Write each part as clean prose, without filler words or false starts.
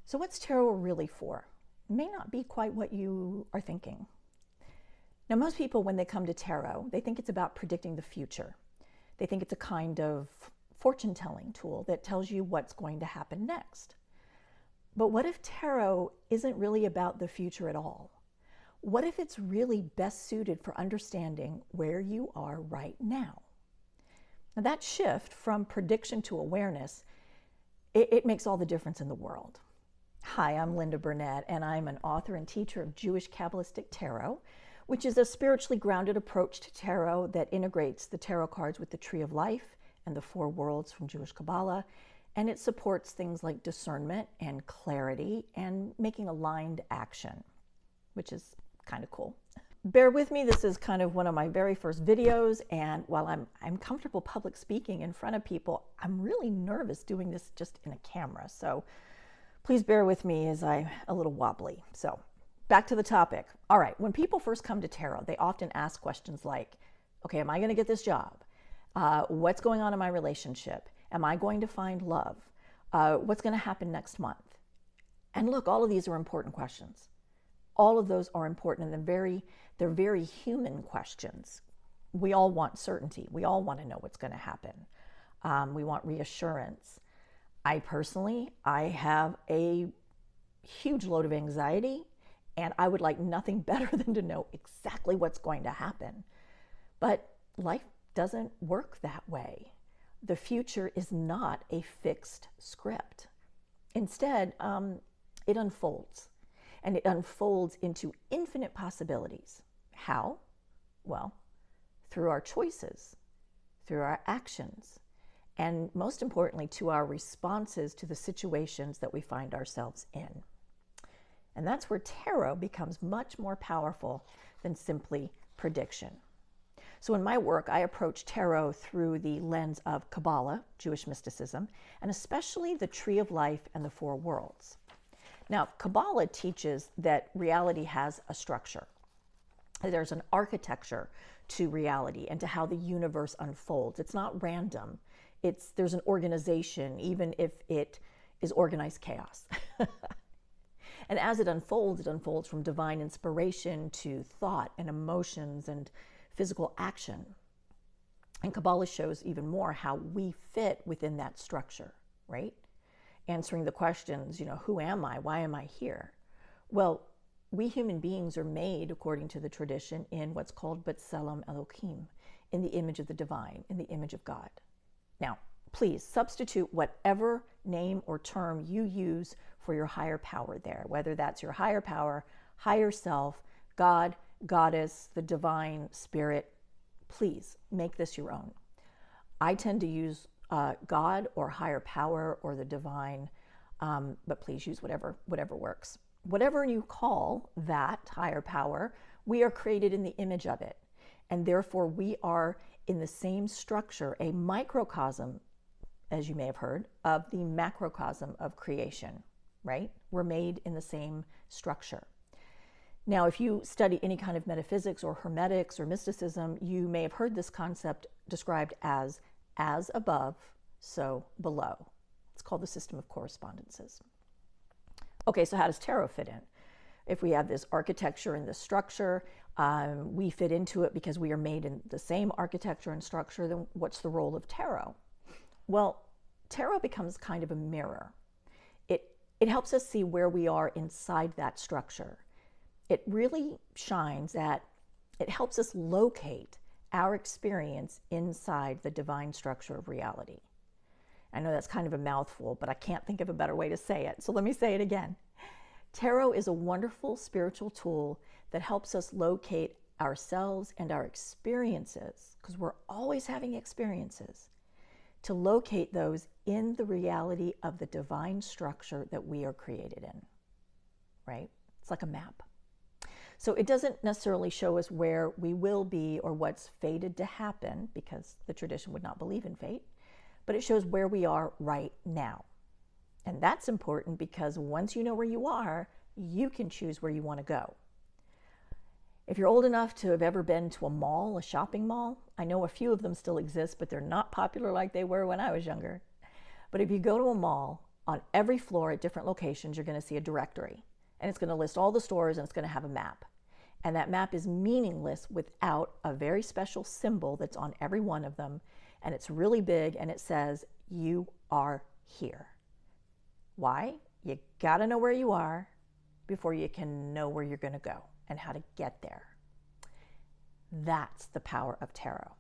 So what's tarot really for? It may not be quite what you are thinking. Now, most people, when they come to tarot, they think it's about predicting the future. They think it's a kind of fortune-telling tool that tells you what's going to happen next. But what if tarot isn't really about the future at all? What if it's really best suited for understanding where you are right now? Now, that shift from prediction to awareness, it makes all the difference in the world. Hi, I'm Linda Burnett, and I'm an author and teacher of Jewish Kabbalistic Tarot, which is a spiritually grounded approach to tarot that integrates the tarot cards with the Tree of Life and the four worlds from Jewish Kabbalah, and it supports things like discernment and clarity and making aligned action, which is kind of cool. Bear with me, this is kind of one of my very first videos, and while I'm comfortable public speaking in front of people, I'm really nervous doing this just in a camera, so please bear with me as I'm a little wobbly. So back to the topic. All right, when people first come to tarot, they often ask questions like, okay, am I going to get this job? What's going on in my relationship? Am I going to find love? What's going to happen next month? And look, all of these are important questions. All of those are important, and they're very human questions. We all want certainty. We all want to know what's going to happen. We want reassurance. I personally have a huge load of anxiety, and I would like nothing better than to know exactly what's going to happen. But life doesn't work that way. The future is not a fixed script. Instead, it unfolds, and it unfolds into infinite possibilities. How? Well, through our choices, through our actions, and most importantly, to our responses to the situations that we find ourselves in. And that's where tarot becomes much more powerful than simply prediction. So in my work, I approach tarot through the lens of Kabbalah, Jewish mysticism, and especially the Tree of Life and the four worlds. Now, Kabbalah teaches that reality has a structure. There's an architecture to reality and to how the universe unfolds. It's not random. There's an organization, even if it is organized chaos. And as it unfolds from divine inspiration to thought and emotions and physical action. And Kabbalah shows even more how we fit within that structure, right? Answering the questions, who am I? Why am I here? Well, we human beings are made, according to the tradition, in what's called B'Tselem Elohim, in the image of the divine, in the image of God. Now, please substitute whatever name or term you use for your higher power there, whether that's your higher power, higher self, God, Goddess, the divine spirit. Please make this your own. I tend to use God or higher power or the divine, but please use whatever works. Whatever you call that higher power, we are created in the image of it. And therefore we are in the same structure, a microcosm, as you may have heard, of the macrocosm of creation, right? We're made in the same structure. Now, if you study any kind of metaphysics or hermetics or mysticism, you may have heard this concept described as above, so below. It's called the system of correspondences. Okay, so how does tarot fit in? If we have this architecture and this structure, we fit into it because we are made in the same architecture and structure, then what's the role of tarot? Well, tarot becomes kind of a mirror. It helps us see where we are inside that structure. It really shines at, it helps us locate our experience inside the divine structure of reality. I know that's kind of a mouthful, but I can't think of a better way to say it, so let me say it again. Tarot is a wonderful spiritual tool that helps us locate ourselves and our experiences, because we're always having experiences, to locate those in the reality of the divine structure that we are created in, right? It's like a map. So it doesn't necessarily show us where we will be or what's fated to happen, because the tradition would not believe in fate, but it shows where we are right now. And that's important because once you know where you are, you can choose where you want to go. If you're old enough to have ever been to a mall, a shopping mall, I know a few of them still exist, but they're not popular like they were when I was younger. But if you go to a mall, On every floor at different locations, you're going to see a directory, and it's going to list all the stores, and it's going to have a map. And that map is meaningless without a very special symbol that's on every one of them, and it's really big, and it says, you are here. Why? You got to know where you are before you can know where you're going to go and how to get there. That's the power of tarot.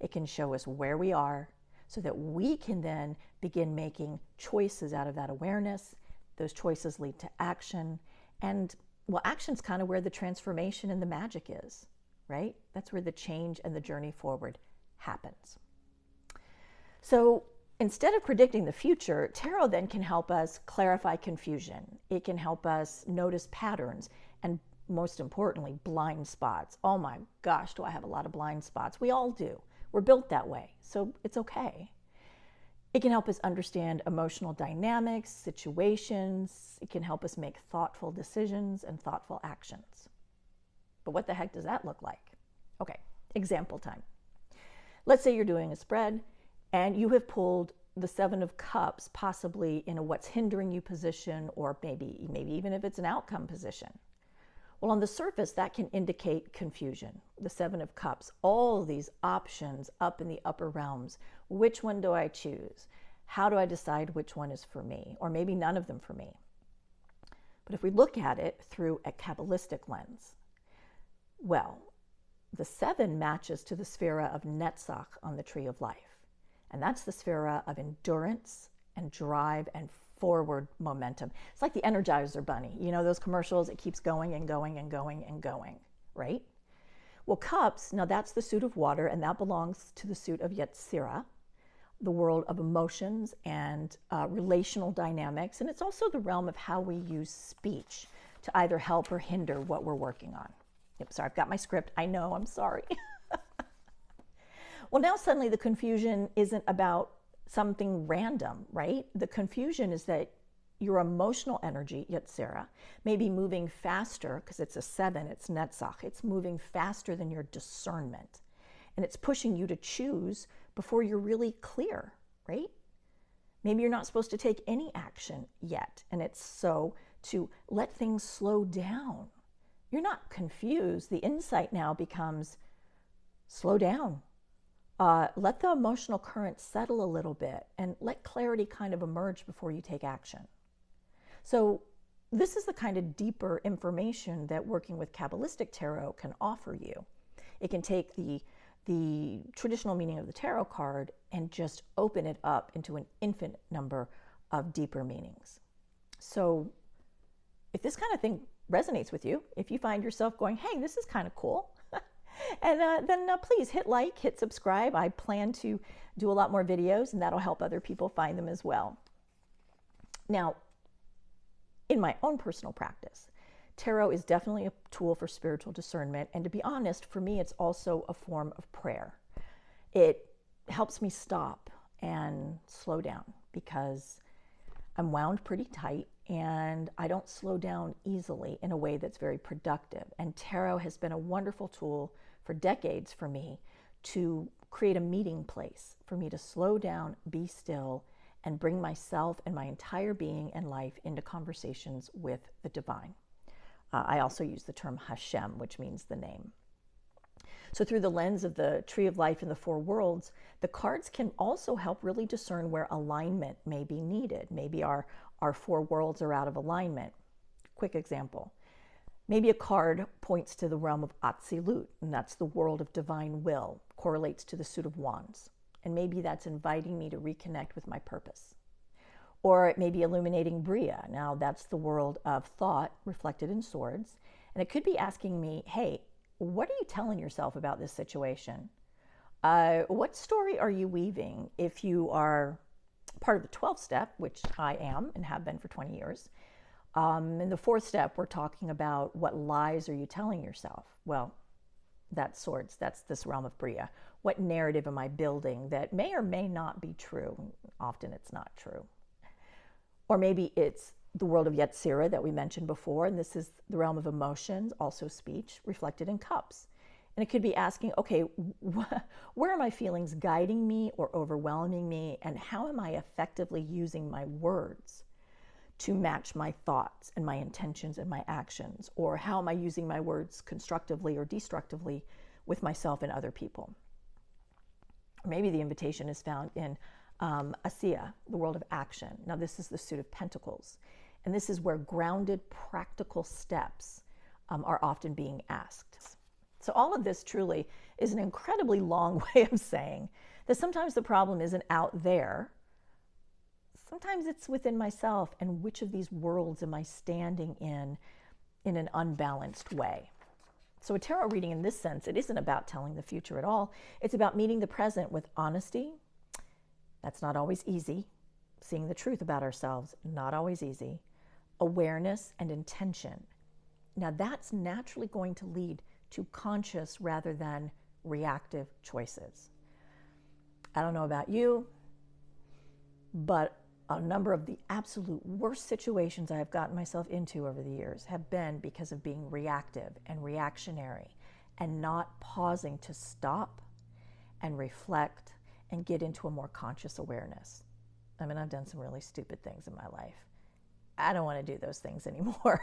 It can show us where we are so that we can then begin making choices out of that awareness. Those choices lead to action. And, well, action's kind of where the transformation and the magic is, right? That's where the change and the journey forward happens. So instead of predicting the future, tarot then can help us clarify confusion. It can help us notice patterns and, most importantly, blind spots. Oh my gosh, do I have a lot of blind spots? We all do. We're built that way, so it's okay. It can help us understand emotional dynamics, situations. It can help us make thoughtful decisions and thoughtful actions. But what the heck does that look like? Okay, example time. Let's say you're doing a spread and you have pulled the Seven of Cups, possibly in a what's hindering you position, or maybe even if it's an outcome position. Well, on the surface, that can indicate confusion. The Seven of Cups, all these options up in the upper realms. Which one do I choose? How do I decide which one is for me? Or maybe none of them for me. But if we look at it through a Kabbalistic lens, well, the 7 matches to the Sphera of Netzach on the Tree of Life. And that's the Sphera of endurance and drive and forward momentum. It's like the Energizer Bunny. You know those commercials? It keeps going and going and going and going, right? Well, cups, now that's the suit of water, and that belongs to the suit of Yetzirah, the world of emotions and relational dynamics. And it's also the realm of how we use speech to either help or hinder what we're working on. Yep, sorry, I've got my script. I know, I'm sorry. Well, now suddenly the confusion isn't about something random, right? The confusion is that your emotional energy, Yetzirah, may be moving faster, because it's a 7, it's Netzach. It's moving faster than your discernment. And it's pushing you to choose before you're really clear, right? Maybe you're not supposed to take any action yet. And it's so to let things slow down. You're not confused. The insight now becomes slow down. Let the emotional current settle a little bit and let clarity kind of emerge before you take action. So this is the kind of deeper information that working with Kabbalistic tarot can offer you. It can take the traditional meaning of the tarot card and just open it up into an infinite number of deeper meanings. So if this kind of thing resonates with you, if you find yourself going, hey, this is kind of cool, and then please hit like, hit subscribe. I plan to do a lot more videos, and that'll help other people find them as well. Now, in my own personal practice, tarot is definitely a tool for spiritual discernment. And to be honest, for me, it's also a form of prayer. It helps me stop and slow down because I'm wound pretty tight and I don't slow down easily in a way that's very productive. And tarot has been a wonderful tool for decades for me to create a meeting place for me to slow down, be still, and bring myself and my entire being and life into conversations with the divine. I also use the term Hashem, which means the name. So through the lens of the Tree of Life and the 4 worlds, the cards can also help really discern where alignment may be needed. Maybe our 4 worlds are out of alignment. Quick example. Maybe a card points to the realm of Atzilut, and that's the world of divine will, correlates to the suit of wands. And maybe that's inviting me to reconnect with my purpose. Or it may be illuminating Bria. Now that's the world of thought reflected in swords. And it could be asking me, hey, what are you telling yourself about this situation? What story are you weaving? If you are part of the 12th step, which I am and have been for 20 years, in the 4th step, we're talking about what lies are you telling yourself? Well, that's swords. That's this realm of Bria. What narrative am I building that may or may not be true? Often it's not true. Or maybe it's the world of Yetzirah that we mentioned before, and this is the realm of emotions, also speech, reflected in cups. And it could be asking, okay, where are my feelings guiding me or overwhelming me, and how am I effectively using my words to match my thoughts and my intentions and my actions? Or how am I using my words constructively or destructively with myself and other people? Or maybe the invitation is found in Asiya, the world of action. Now, this is the suit of pentacles. And this is where grounded, practical steps are often being asked. So all of this truly is an incredibly long way of saying that sometimes the problem isn't out there. Sometimes it's within myself, and which of these worlds am I standing in an unbalanced way? So a tarot reading in this sense, it isn't about telling the future at all. It's about meeting the present with honesty. That's not always easy. Seeing the truth about ourselves, not always easy. Awareness and intention. Now that's naturally going to lead to conscious rather than reactive choices. I don't know about you, but a number of the absolute worst situations I have gotten myself into over the years have been because of being reactive and reactionary and not pausing to stop and reflect and get into a more conscious awareness. I mean, I've done some really stupid things in my life. I don't want to do those things anymore.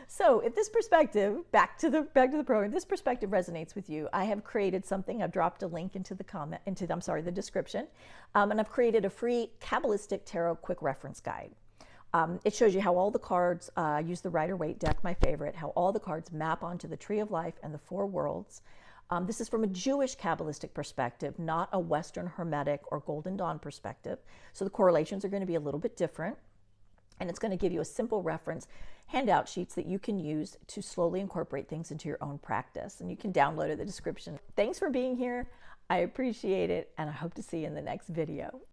So if this perspective, back to the program, this perspective resonates with you, I have created something. I've dropped a link into the description, and I've created a free Kabbalistic Tarot quick reference guide. It shows you how all the cards, I use the Rider-Waite deck, my favorite, how all the cards map onto the Tree of Life and the four worlds. This is from a Jewish Kabbalistic perspective, not a Western Hermetic or Golden Dawn perspective. So the correlations are going to be a little bit different. And it's going to give you a simple reference handout sheets that you can use to slowly incorporate things into your own practice. And you can download it in the description. Thanks for being here. I appreciate it, and I hope to see you in the next video.